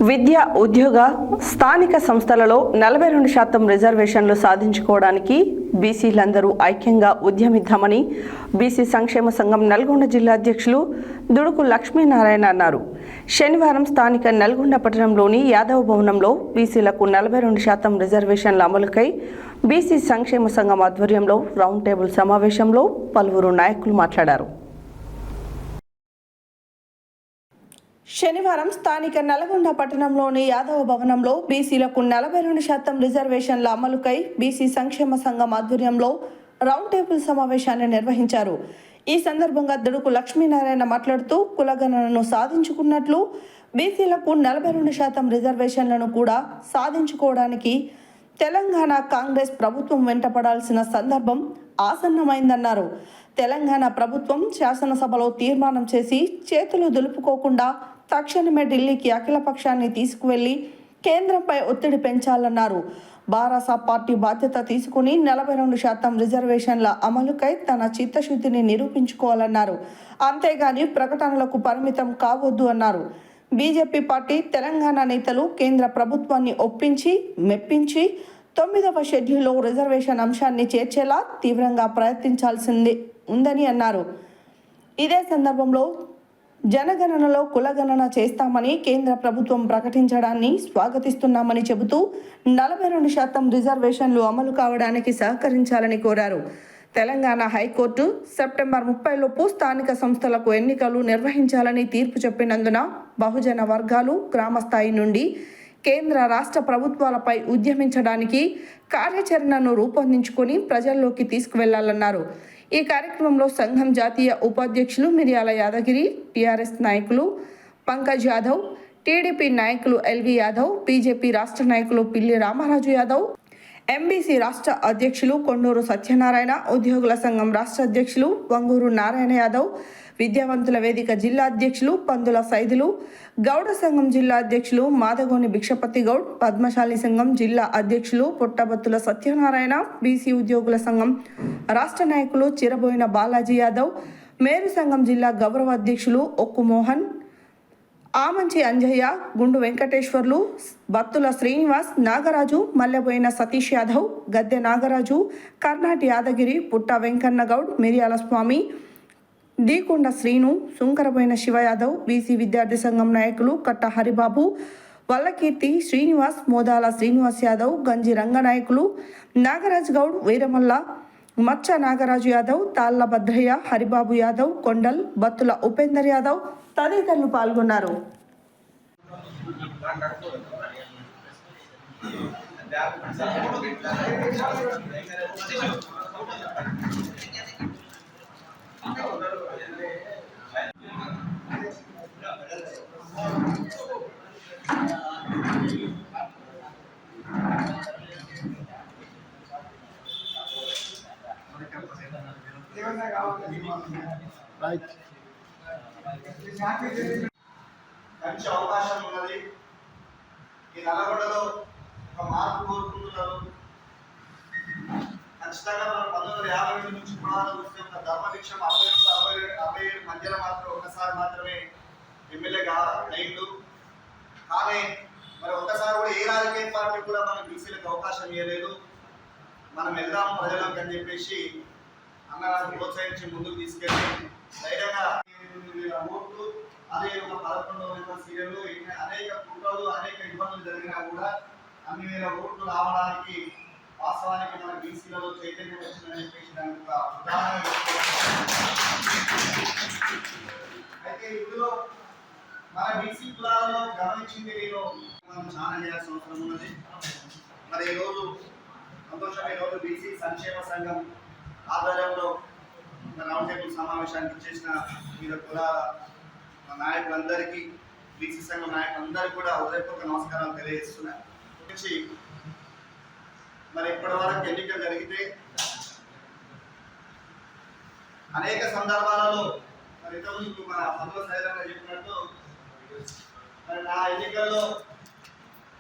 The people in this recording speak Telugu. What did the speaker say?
విద్య, ఉద్యోగ, స్థానిక సంస్థలలో 42% రిజర్వేషన్లు సాధించుకోవడానికి బీసీలందరూ ఐక్యంగా ఉద్యమిద్దామని బీసీ సంక్షేమ సంఘం నల్గొండ జిల్లా అధ్యక్షులు దుడుకు లక్ష్మీనారాయణ అన్నారు. శనివారం స్థానిక నల్గొండ పట్టణంలోని యాదవ భవనంలో బీసీలకు 42% రిజర్వేషన్ల అమలుకై బీసీ సంక్షేమ సంఘం ఆధ్వర్యంలో రౌండ్ టేబుల్ సమావేశంలో పలువురు నాయకులు మాట్లాడారు. శనివారం స్థానిక నల్గొండ పట్టణంలోని యాదవ భవనంలో బీసీలకు 42% రిజర్వేషన్ల అమలుకై బీసీ సంక్షేమ సంఘం ఆధ్వర్యంలో రౌండ్ టేబుల్ సమావేశాన్ని నిర్వహించారు. ఈ సందర్భంగా దుడుకు లక్ష్మీనారాయణ మాట్లాడుతూ కులగణనను సాధించుకున్నట్లు బీసీలకు 42% రిజర్వేషన్లను కూడా సాధించుకోవడానికి తెలంగాణ కాంగ్రెస్ ప్రభుత్వం వెంటపడాల్సిన సందర్భం ఆసన్నమైందన్నారు. తెలంగాణ ప్రభుత్వం శాసనసభలో తీర్మానం చేసి చేతులు దులుపుకోకుండా తక్షణమే ఢిల్లీకి అఖిలపక్షాన్ని తీసుకువెళ్లి కేంద్రంపై ఒత్తిడి పెంచాలన్నారు. బారాస పార్టీ బాధ్యత తీసుకుని 42% రిజర్వేషన్ల అమలుకై తన చిత్తశుద్ధిని నిరూపించుకోవాలన్నారు. అంతేగాని ప్రకటనలకు పరిమితం కావద్దు అన్నారు. బీజేపీ పార్టీ తెలంగాణ నేతలు కేంద్ర ప్రభుత్వాన్ని ఒప్పించి మెప్పించి 9వ షెడ్యూల్లో రిజర్వేషన్ అంశాన్ని చేర్చేలా తీవ్రంగా ప్రయత్నించాల్సింది ఉందని అన్నారు. ఇదే సందర్భంలో జనగణనలో కులగణన చేస్తామని కేంద్ర ప్రభుత్వం ప్రకటించడాన్ని స్వాగతిస్తున్నామని చెబుతూ 42% రిజర్వేషన్లు అమలు కావడానికి సహకరించాలని కోరారు. తెలంగాణ హైకోర్టు సెప్టెంబర్ 30లోపు స్థానిక సంస్థలకు ఎన్నికలు నిర్వహించాలని తీర్పు చెప్పినందున బహుజన వర్గాలు గ్రామస్థాయి నుండి కేంద్ర రాష్ట్ర ప్రభుత్వాలపై ఉద్యమించడానికి కార్యాచరణను రూపొందించుకొని ప్రజల్లోకి తీసుకువెళ్లాలన్నారు. ఈ కార్యక్రమంలో సంఘం జాతీయ ఉపాధ్యక్షులు మిర్యాల యాదగిరి, టీఆర్ఎస్ నాయకులు పంకజ్ యాదవ్, టీడీపీ నాయకులు ఎల్వి యాదవ్, బీజేపీ రాష్ట్ర నాయకులు పిల్లి రామరాజు యాదవ్, ఎంబీసీ రాష్ట్ర అధ్యక్షులు కొండూరు సత్యనారాయణ, ఉద్యోగుల సంఘం రాష్ట్ర అధ్యక్షులు వంగూరు నారాయణ యాదవ్, విద్యావంతుల వేదిక జిల్లా అధ్యక్షులు పందుల సైదులు, గౌడ సంఘం జిల్లా అధ్యక్షులు మాదగోని భిక్షపతి గౌడ్, పద్మశాలి సంఘం జిల్లా అధ్యక్షులు పుట్టబత్తుల సత్యనారాయణ, బీసీ ఉద్యోగుల సంఘం రాష్ట్ర నాయకులు చిరబోయిన బాలాజీ యాదవ్, మేరు సంఘం జిల్లా గౌరవ అధ్యక్షులు ఒక్కు మోహన్, ఆమంచి అంజయ్య, గుండు వెంకటేశ్వర్లు, బత్తుల శ్రీనివాస్, నాగరాజు, మల్లెబోయిన సతీష్ యాదవ్, గద్దె నాగరాజు, కర్ణాటి యాదగిరి, పుట్ట వెంకన్న గౌడ్, మిర్యాల స్వామి, దీకొండ శ్రీను, సుంకరబోయిన శివ యాదవ్, బీసీ విద్యార్థి సంఘం నాయకులు కట్ట హరిబాబు, వల్లకీర్తి, శ్రీనివాస్, మోదాల శ్రీనివాస్ యాదవ్, గంజి రంగనాయకులు, నాగరాజ్ గౌడ్, వీరమల్ల, మచ్చ నాగరాజు యాదవ్, తాళ్ల భద్రయ్య, హరిబాబు యాదవ్, కొండల్, బత్తుల ఉపేందర్ యాదవ్ తదితరులు పాల్గొన్నారు. మంచి అవకాశం ఉన్నది. ఈ నల్గొండలో ఒక మార్పు కోరుకుంటున్నారు. ఖచ్చితంగా మనం 1950 నుంచి పునాదులు చూస్తున్న ధర్మభిక్షం 67 మధ్యలో మాత్రం ఒకసారి మాత్రమే ఎమ్మెల్యేగా అయిండు. కానీ మరి ఒక్కసారి కూడా ఏ రాజకీయ పార్టీ కూడా మనం బీసీలకు అవకాశం ఇవ్వలేదు. మనం వెళ్దాం ప్రజలకు అని చెప్పేసి అన్నగారిని ప్రోత్సహించి ముందుకు తీసుకెళ్ళి ధైర్యంగా ఓట్లు అదే ఒక 11 సీరియల్లో అనేక కుట్రలు అనేక ఇబ్బందులు జరిగినా కూడా అన్ని వేల ఓట్లు రావడానికి వాస్తవానికి మన బీసీలలో చైతన్యం వచ్చిందని చెప్పేసి దానికి ఒక ఉదాహరణ. అయితే ఇందులో మన బీసీ కులాలలో గమనించింది నేను మనం చాలా చేయాల్సిన అవసరం ఉన్నది. మరి ఈరోజు సంతోషం, ఈరోజు బీసీ సంక్షేమ సంఘం ఆధ్వర్యంలో రౌండ్ టేబుల్ సమావేశానికి ఇచ్చేసిన వివిధ కులాల నాయకులందరికీ, బీసీ సంఘం నాయకులందరికీ కూడా హృదయపూర్వక నమస్కారాలు తెలియజేస్తున్నాను. మరి ఇప్పటి వరకు ఎన్నికలు జరిగితే అనేక సందర్భాలలో మరి ఇంతకుముందు మన పందుల సైదంగా చెప్పినట్టు మరి నా ఎన్నికల్లో